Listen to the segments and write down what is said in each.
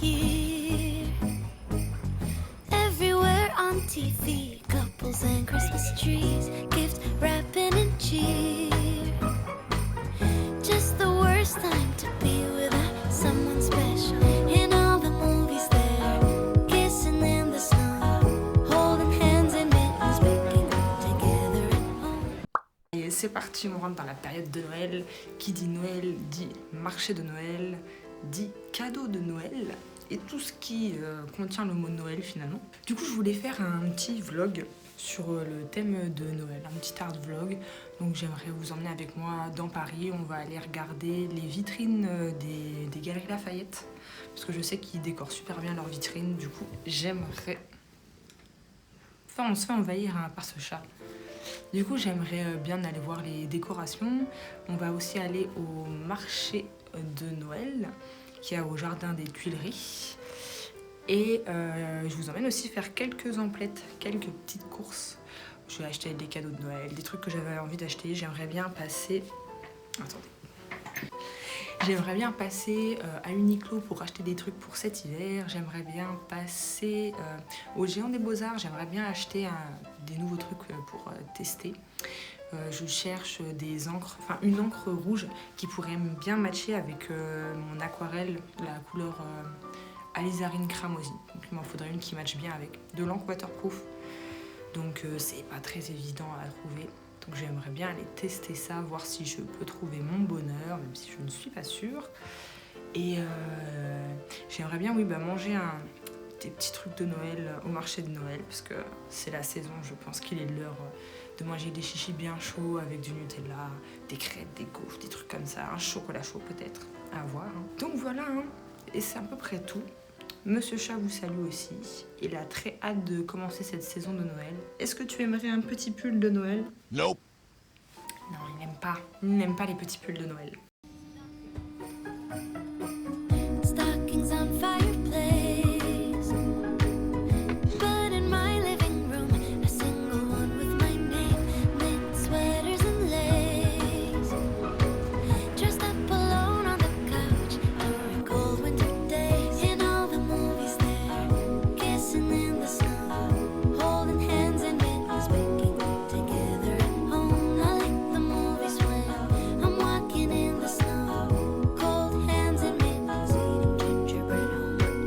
here. Everywhere on TV, couples and Christmas trees, gift wrapping and cheer. Just the worst time to be without someone special. In all the movies there, kissing in the snow, holding hands and mittens, baking together at home. Et c'est parti, on rentre dans la période de Noël. Qui dit Noël dit marché de Noël, dit cadeau de Noël et tout ce qui contient le mot Noël finalement. Du coup, je voulais faire un petit vlog sur le thème de Noël, un petit art vlog. Donc j'aimerais vous emmener avec moi dans Paris. On va aller regarder les vitrines des Galeries Lafayette parce que je sais qu'ils décorent super bien leurs vitrines. Du coup, j'aimerais... Enfin, on se fait envahir par ce chat. Du coup, j'aimerais bien aller voir les décorations. On va aussi aller au marché de Noël qui est au jardin des Tuileries. Et je vous emmène aussi faire quelques emplettes, quelques petites courses. Je vais acheter des cadeaux de Noël, des trucs que j'avais envie d'acheter. J'aimerais bien passer... Attendez. J'aimerais bien passer à Uniqlo pour acheter des trucs pour cet hiver. J'aimerais bien passer au Géant des Beaux-Arts. J'aimerais bien acheter des nouveaux trucs pour tester. Je cherche des encres, enfin une encre rouge qui pourrait bien matcher avec mon aquarelle, la couleur Alizarine Cramoisi. Donc il m'en faudrait une qui matche bien avec de l'encre waterproof. Donc c'est pas très évident à trouver. Donc j'aimerais bien aller tester ça, voir si je peux trouver mon bonheur, même si je ne suis pas sûre. Et j'aimerais bien, oui, manger des petits trucs de Noël au marché de Noël, parce que c'est la saison, je pense qu'il est l'heure de manger des chichis bien chauds avec du Nutella, des crêpes, des gaufres, des trucs comme ça, un chocolat chaud peut-être, à voir. Donc voilà, et c'est à peu près tout. Monsieur Chat vous salue aussi. Il a très hâte de commencer cette saison de Noël. Est-ce que tu aimerais un petit pull de Noël? Nope. Non, il n'aime pas. Il n'aime pas les petits pulls de Noël. Stockings on fireplace, but in my living room, a single one with my name, knit sweaters and lace. Dressed up alone on the couch during cold winter days. In all the movies there, kissing in the snow, holding hands and mittens, baking together at home. I like the movies when I'm walking in the snow, cold hands and mittens, eating gingerbread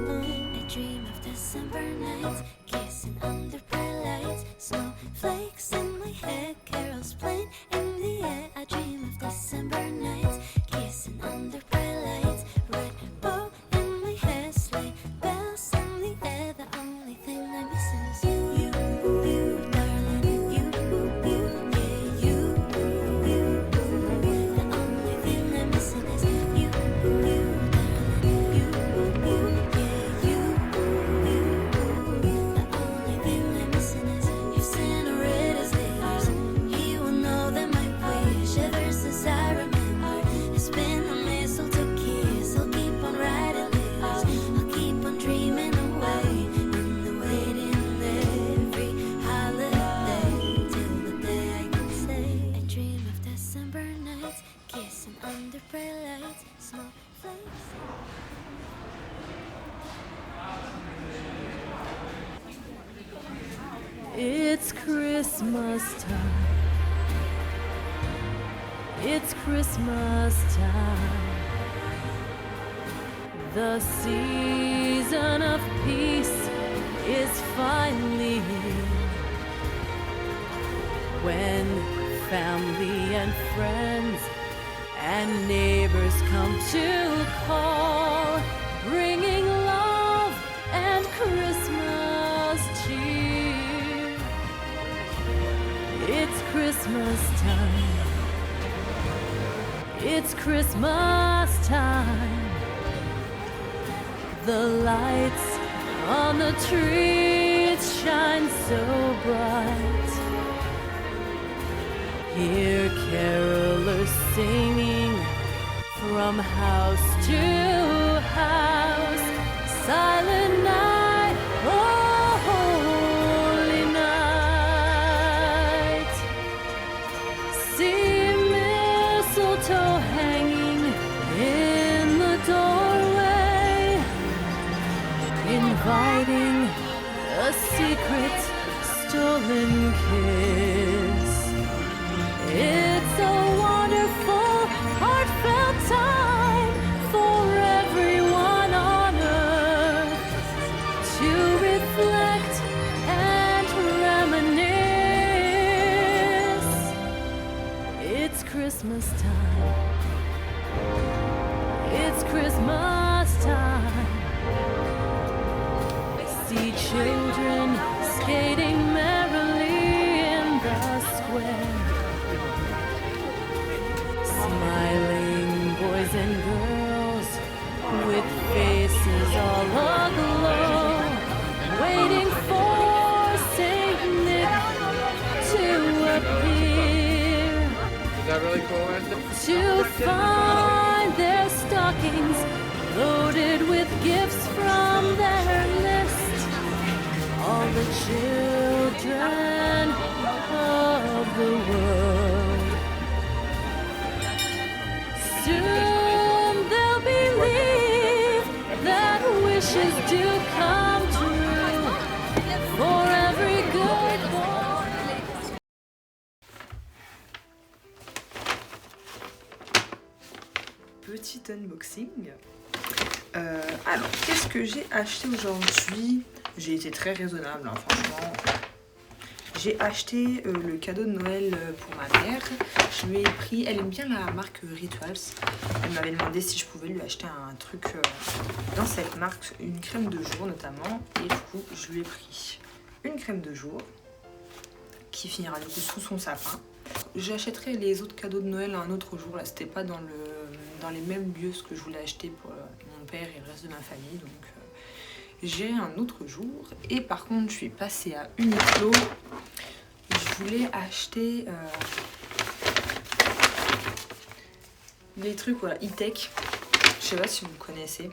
home. I dream of December nights, kissing under bright lights, snowflakes in my hair, carols playing in the air. I dream of December nights, kissing under bright lights, red bow in my hair, sleigh bells in the air. The only thing I'm missing is you, darling, you, yeah, you. The only thing I'm missing is you, darling, you, yeah, you. The only thing I'm missing is your Cinderella's letters. He will know that my wish ever since I remember has been the mistletoe kiss. I'll keep on writing letters, I'll keep on dreaming away in the waiting every holiday till the day I can say I dream of December nights, kissing under bright lights, snowflakes. It's Christmas time. It's Christmas time. The season of peace is finally here. When family and friends and neighbors come to call, bringing love and Christmas cheer. It's Christmas time. It's Christmas time. The lights on the trees shine so bright. Hear carolers singing from house to house. Silent night, oh holy night. See mistletoe hanging in the doorway. It's Christmas time. It's Christmas time. See children skating merrily in the square. Smiling boys and girls with faces all aglow, waiting for Saint Nick to appear. Is that really cool, Winston? To find their stockings loaded with gifts from their list. All the children of the world. Soon they'll believe that wishes do come true for every good boy. Petit unboxing. Alors, qu'est-ce que j'ai acheté aujourd'hui? J'ai été très raisonnable, hein, franchement. J'ai acheté le cadeau de Noël pour ma mère. Je lui ai pris, elle aime bien la marque Rituals. Elle m'avait demandé si je pouvais lui acheter un truc dans cette marque, une crème de jour notamment. Et du coup, je lui ai pris une crème de jour qui finira du coup sous son sapin. J'achèterai les autres cadeaux de Noël un autre jour. Là, c'était pas dans les mêmes lieux ce que je voulais acheter pour mon père et le reste de ma famille. Donc, j'ai un autre jour. Et par contre, je suis passée à Uniqlo. Je voulais acheter des trucs voilà, e-tech. Je sais pas si vous connaissez.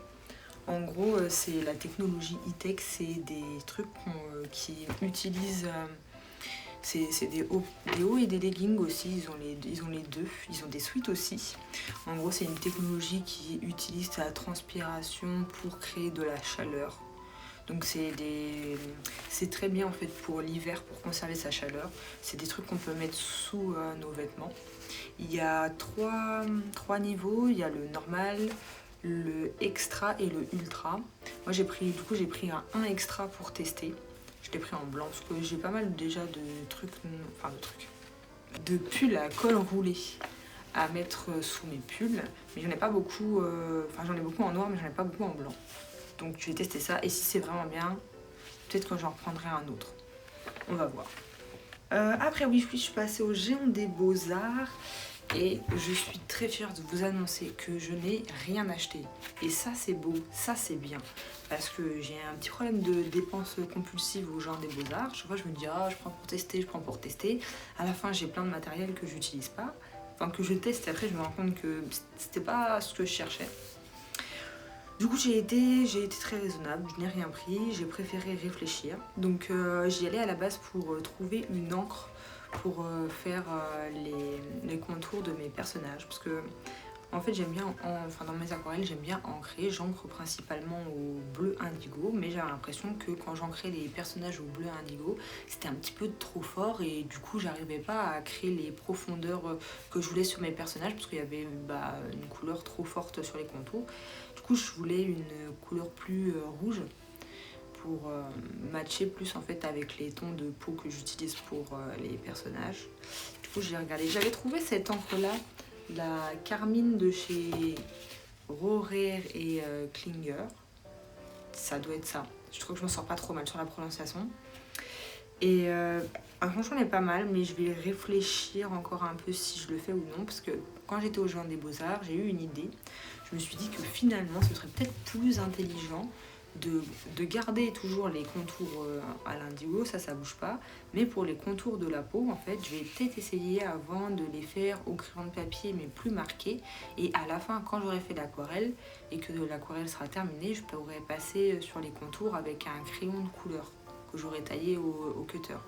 En gros, c'est la technologie e-tech. C'est des trucs qui utilisent... c'est des hauts et des leggings aussi, ils ont les deux, ils ont des sweats aussi. En gros, c'est une technologie qui utilise la transpiration pour créer de la chaleur. Donc c'est très bien en fait pour l'hiver, pour conserver sa chaleur. C'est des trucs qu'on peut mettre sous nos vêtements. Il y a trois niveaux, il y a le normal, le extra et le ultra. Moi j'ai pris un extra pour tester. Je l'ai pris en blanc parce que j'ai pas mal déjà de pulls à col roulé à mettre sous mes pulls. Mais j'en ai pas beaucoup, j'en ai beaucoup en noir mais j'en ai pas beaucoup en blanc. Donc je vais tester ça et si c'est vraiment bien, peut-être que j'en reprendrai un autre. On va voir. Après oui, je suis passée au Géant des Beaux-Arts et je suis très fière de vous annoncer que je n'ai rien acheté. Et ça c'est beau, ça c'est bien. Parce que j'ai un petit problème de dépenses compulsives au Géant des Beaux-Arts. Chaque fois je me dis ah je prends pour tester. À la fin j'ai plein de matériel que j'utilise pas. Enfin que je teste et après je me rends compte que c'était pas ce que je cherchais. Du coup j'ai été très raisonnable, je n'ai rien pris, j'ai préféré réfléchir. Donc j'y allais à la base pour trouver une encre pour faire les contours de mes personnages. Parce que en fait j'aime bien, dans mes aquarelles j'aime bien ancrer, j'ancre principalement au bleu indigo. Mais j'avais l'impression que quand j'ancrais les personnages au bleu indigo, c'était un petit peu trop fort. Et du coup j'arrivais pas à créer les profondeurs que je voulais sur mes personnages. Parce qu'il y avait une couleur trop forte sur les contours. Du coup je voulais une couleur plus rouge pour matcher plus en fait avec les tons de peau que j'utilise pour les personnages. Du coup j'ai regardé, j'avais trouvé cette encre là, la Carmine de chez Rohrer et Klinger. Ça doit être ça, je trouve que je m'en sors pas trop mal sur la prononciation. Et franchement elle est pas mal, mais je vais réfléchir encore un peu si je le fais ou non. Parce que quand j'étais au Géant des Beaux-Arts, j'ai eu une idée. Je me suis dit que finalement ce serait peut-être plus intelligent de garder toujours les contours à l'indigo, ça bouge pas. Mais pour les contours de la peau, en fait, je vais peut-être essayer avant de les faire au crayon de papier, mais plus marqués. Et à la fin, quand j'aurai fait l'aquarelle et que l'aquarelle sera terminée, je pourrai passer sur les contours avec un crayon de couleur que j'aurai taillé au cutter.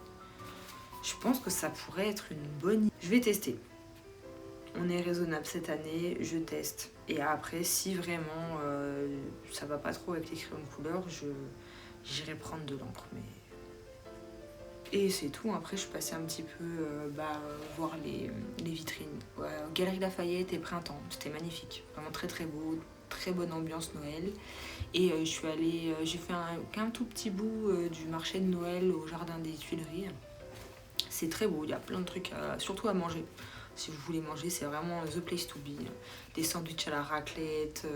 Je pense que ça pourrait être une bonne idée. Je vais tester. On est raisonnable cette année, je teste. Et après, si vraiment ça va pas trop avec les crayons de couleur, j'irai prendre de l'encre. Et c'est tout. Après, je suis passée un petit peu voir les vitrines. Galerie Lafayette et Printemps, c'était magnifique. Vraiment très très beau, très bonne ambiance Noël. Et j'ai fait un tout petit bout du marché de Noël au Jardin des Tuileries. C'est très beau, il y a plein de trucs, surtout à manger. Si vous voulez manger, c'est vraiment the place to be. Des sandwichs à la raclette,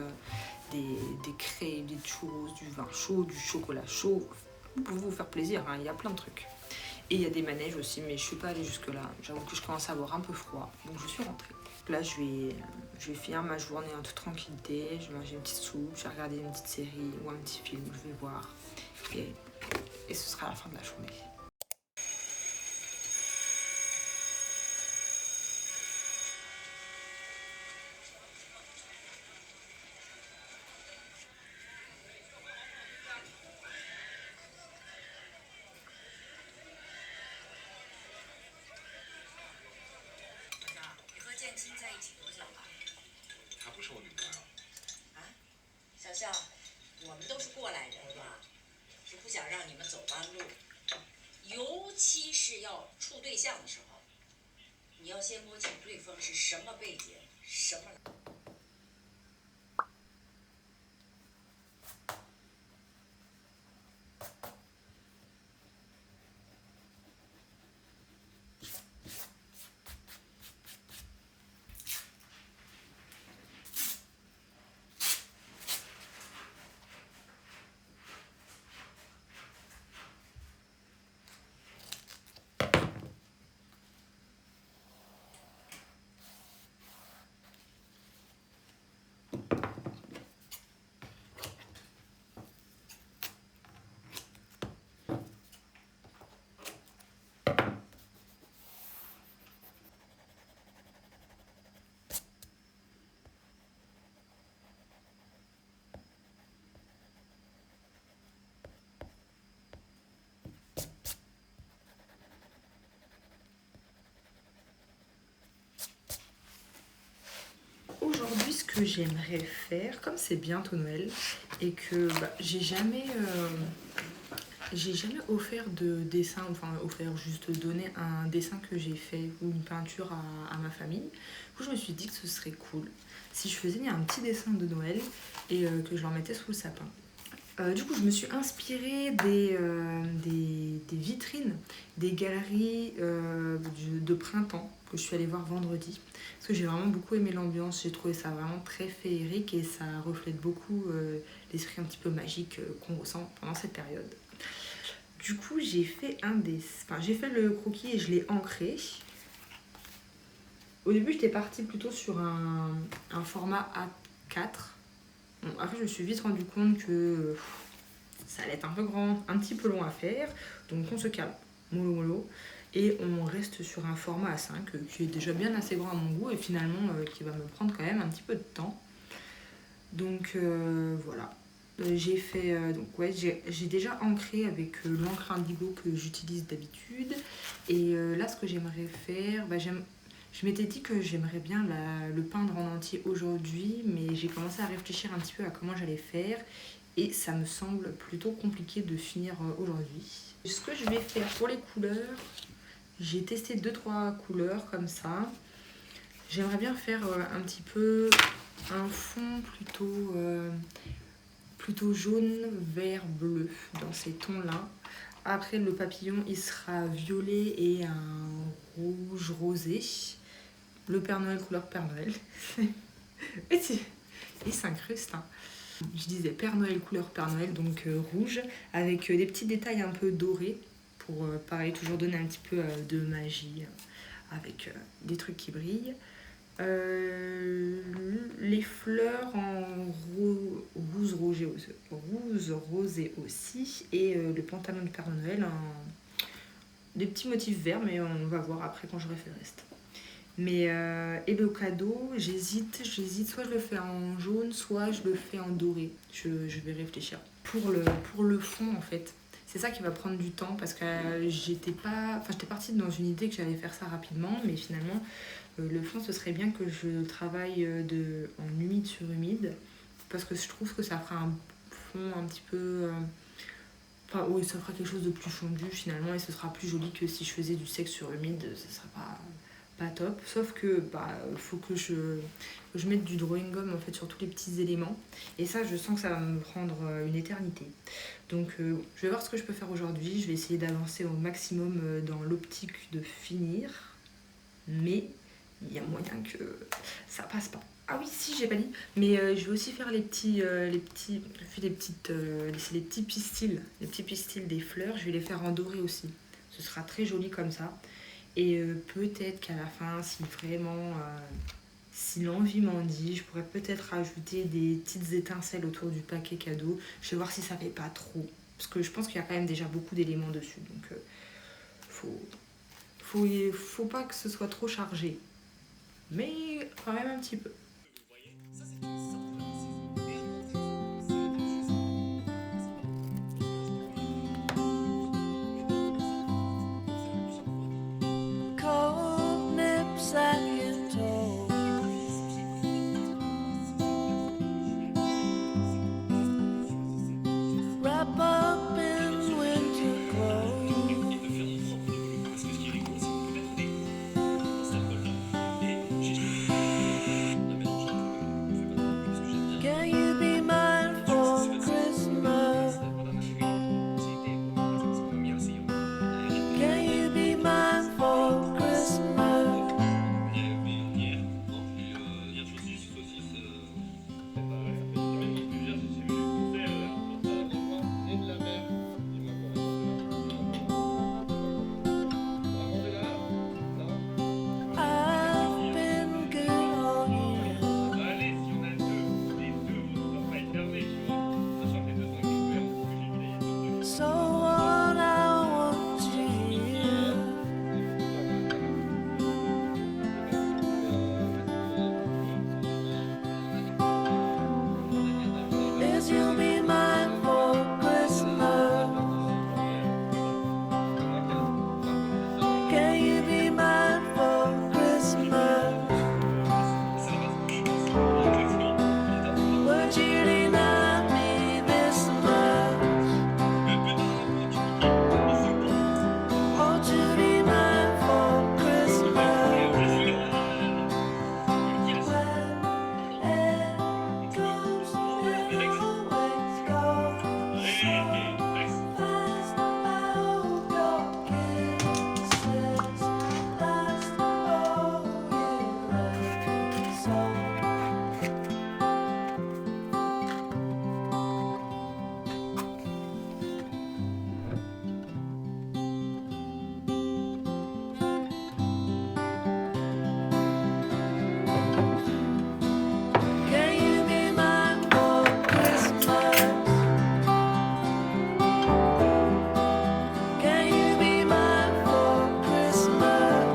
des crêpes, des churros, du vin chaud, du chocolat chaud. Vous pouvez vous faire plaisir, hein, il y a plein de trucs. Et il y a des manèges aussi, mais je suis pas allée jusque là. J'avoue que je commence à avoir un peu froid, donc je suis rentrée. Là, je vais finir ma journée en toute tranquillité. Je vais manger une petite soupe, je vais regarder une petite série ou un petit film, je vais voir. Et ce sera la fin de la journée. Aujourd'hui, ce que j'aimerais faire, comme c'est bientôt Noël, et que j'ai jamais offert de dessin, enfin offert, juste donné un dessin que j'ai fait ou une peinture à ma famille. Du coup, je me suis dit que ce serait cool si je faisais un petit dessin de Noël et que je leur mettais sous le sapin. Du coup, je me suis inspirée des vitrines, des galeries de printemps que je suis allée voir vendredi. Parce que j'ai vraiment beaucoup aimé l'ambiance, j'ai trouvé ça vraiment très féerique et ça reflète beaucoup l'esprit un petit peu magique qu'on ressent pendant cette période. Du coup, j'ai fait j'ai fait le croquis et je l'ai ancré. Au début, j'étais partie plutôt sur un format A4. Bon, après, je me suis vite rendu compte que ça allait être un peu grand, un petit peu long à faire. Donc, on se calme, mollo mollo. Et on reste sur un format A5 qui est déjà bien assez grand à mon goût et finalement qui va me prendre quand même un petit peu de temps. Donc, voilà. J'ai déjà ancré avec l'encre indigo que j'utilise d'habitude. Et là, ce que j'aimerais faire, je m'étais dit que j'aimerais bien le peindre en entier aujourd'hui, mais j'ai commencé à réfléchir un petit peu à comment j'allais faire et ça me semble plutôt compliqué de finir aujourd'hui. Ce que je vais faire pour les couleurs, j'ai testé 2-3 couleurs comme ça. J'aimerais bien faire un petit peu un fond plutôt jaune, vert, bleu dans ces tons-là. Après, le papillon, il sera violet et un rouge rosé. Le Père Noël couleur Père Noël. Il s'incruste. Hein. Je disais Père Noël couleur Père Noël, donc rouge, avec des petits détails un peu dorés pour, pareil, toujours donner un petit peu de magie avec des trucs qui brillent. Les fleurs en rose rosé aussi et le pantalon de Père Noël en des petits motifs verts, mais on va voir après quand j'aurai fait le reste. Mais et le cadeau, j'hésite, soit je le fais en jaune, soit je le fais en doré. Je vais réfléchir. Pour le fond, en fait, c'est ça qui va prendre du temps parce que j'étais partie dans une idée que j'allais faire ça rapidement, mais finalement, le fond, ce serait bien que je travaille en humide sur humide parce que je trouve que ça fera un fond un petit peu... oui, ça fera quelque chose de plus fondu finalement et ce sera plus joli que si je faisais du sec sur humide, ça sera pas top. Sauf que faut que je mette du drawing gum en fait sur tous les petits éléments et ça je sens que ça va me prendre une éternité. Donc je vais voir ce que je peux faire aujourd'hui. Je vais essayer d'avancer au maximum dans l'optique de finir, mais il y a moyen que ça passe pas. Ah oui, si, j'ai pas dit. Mais je vais aussi faire je fais c'est les petits pistils des fleurs. Je vais les faire en doré aussi. Ce sera très joli comme ça. Et peut-être qu'à la fin, si l'envie m'en dit, je pourrais peut-être rajouter des petites étincelles autour du paquet cadeau. Je vais voir si ça fait pas trop. Parce que je pense qu'il y a quand même déjà beaucoup d'éléments dessus. Donc, faut pas que ce soit trop chargé. Mais quand même un petit peu. Cold nips at your toe. Wrap up in winter clothes. Can you be mine for Christmas? Can you be mine for Christmas? I've been good all year. So what I want to hear is you'll be mine for Christmas. Can you be mine for Christmas? Would you deny me this much? Oh, to be mine for Christmas. When it goes, it always goes so fast. I hope your kisses last all year round. So can you be mine for Christmas? Can you be mine for Christmas?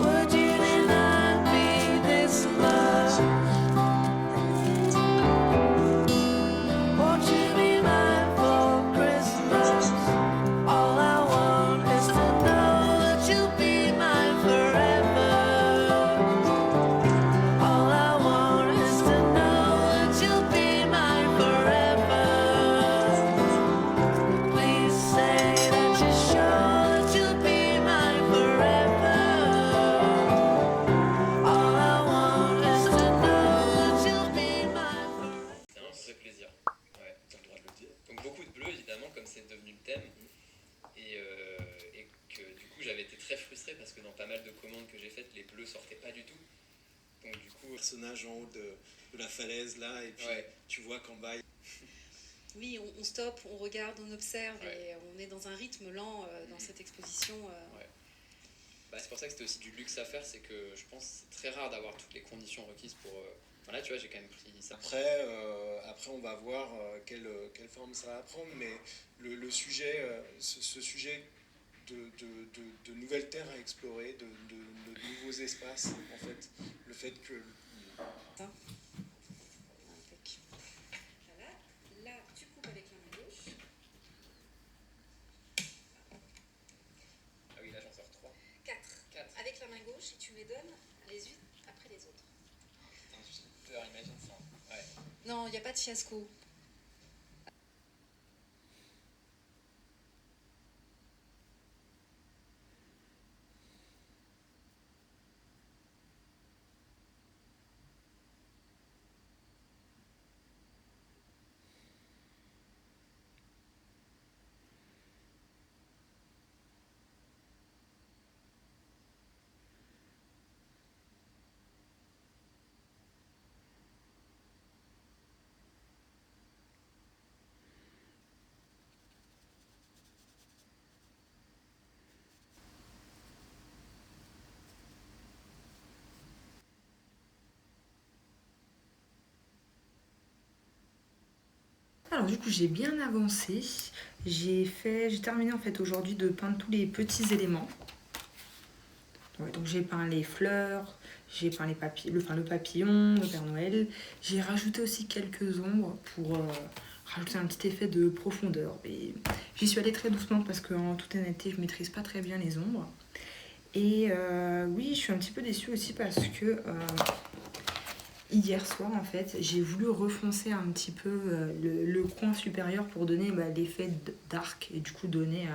Would you deny me this much? Won't you be mine for Christmas? All I want is to know that you'll be mine forever. All I want is to know that you'll be mine forever. Please say that you're sure that you'll be mine forever. All I want is to know that you'll be mine forever. Ça fait plaisir. Ouais, t'as le droit de le dire. Donc beaucoup de bleu évidemment, comme c'est devenu le thème. Et que du coup j'avais été très frustré parce que dans pas mal de commandes que j'ai faites, les bleus sortaient pas du tout. Donc du coup, Personnage en haut de la falaise là, et puis ouais. tu vois qu'en bas, Oui, on stoppe, on regarde, on observe Ouais. et on est dans un rythme lent dans cette exposition. Bah, c'est pour ça que c'était aussi du luxe à faire, c'est que je pense que c'est très rare d'avoir toutes les conditions requises pour... Voilà, tu vois, j'ai quand même pris ça. après on va voir quelle forme ça va prendre, mais le sujet, ce sujet de nouvelles terres à explorer, de nouveaux espaces, en fait, le fait que Impec. Voilà. Là, tu coupes avec la main gauche. Ah oui, là j'en sors 3. 4. 4. Avec la main gauche et tu les donnes les unes après les autres. J'ai peur, imagine ça. Ouais. Non, il n'y a pas de fiasco. Alors du coup j'ai bien avancé. J'ai terminé en fait aujourd'hui de peindre tous les petits éléments. Ouais, donc j'ai peint les fleurs, j'ai peint le papillon, le Père Noël. J'ai rajouté aussi quelques ombres pour rajouter un petit effet de profondeur. Et j'y suis allée très doucement parce qu'en toute honnêteté, je maîtrise pas très bien les ombres. Et oui, je suis un petit peu déçue aussi parce que hier soir, en fait, j'ai voulu refoncer un petit peu le coin supérieur pour donner l'effet d'arc et du coup donner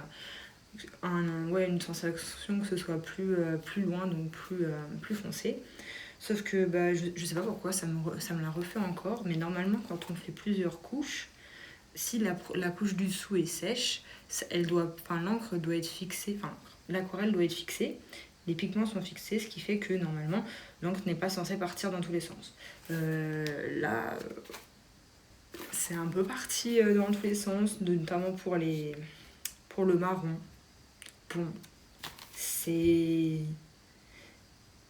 une sensation que ce soit plus loin, donc plus foncé. Sauf que je sais pas pourquoi ça me l'a refait encore, mais normalement quand on fait plusieurs couches, si la couche du dessous est sèche, l'encre doit être fixée, l'aquarelle doit être fixée, les pigments sont fixés, ce qui fait que normalement l'encre n'est pas censée partir dans tous les sens. Là, c'est un peu parti dans tous les sens, notamment pour le marron. Bon,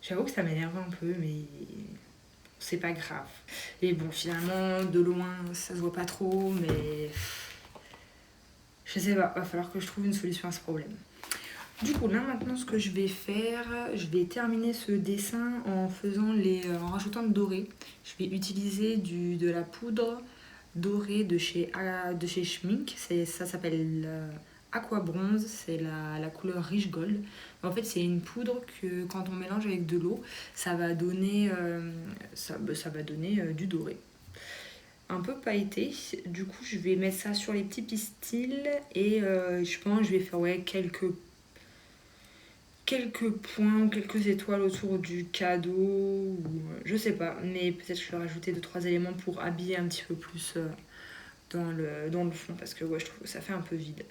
j'avoue que ça m'énerve un peu, mais c'est pas grave. Et bon, finalement, de loin, ça se voit pas trop, mais je sais pas, va falloir que je trouve une solution à ce problème. Du coup, là, maintenant, ce que je vais faire, je vais terminer ce dessin en rajoutant le doré. Je vais utiliser de la poudre dorée de chez Schmink. Ça s'appelle Aqua Bronze, c'est la couleur Rich Gold. En fait, c'est une poudre que quand on mélange avec de l'eau, ça va donner, du doré. Un peu pailleté. Du coup, je vais mettre ça sur les petits pistils et je pense que je vais faire quelques points, quelques étoiles autour du cadeau, ou je sais pas, mais peut-être que je vais rajouter 2-3 éléments pour habiller un petit peu plus dans le fond, parce que ouais, je trouve que ça fait un peu vide.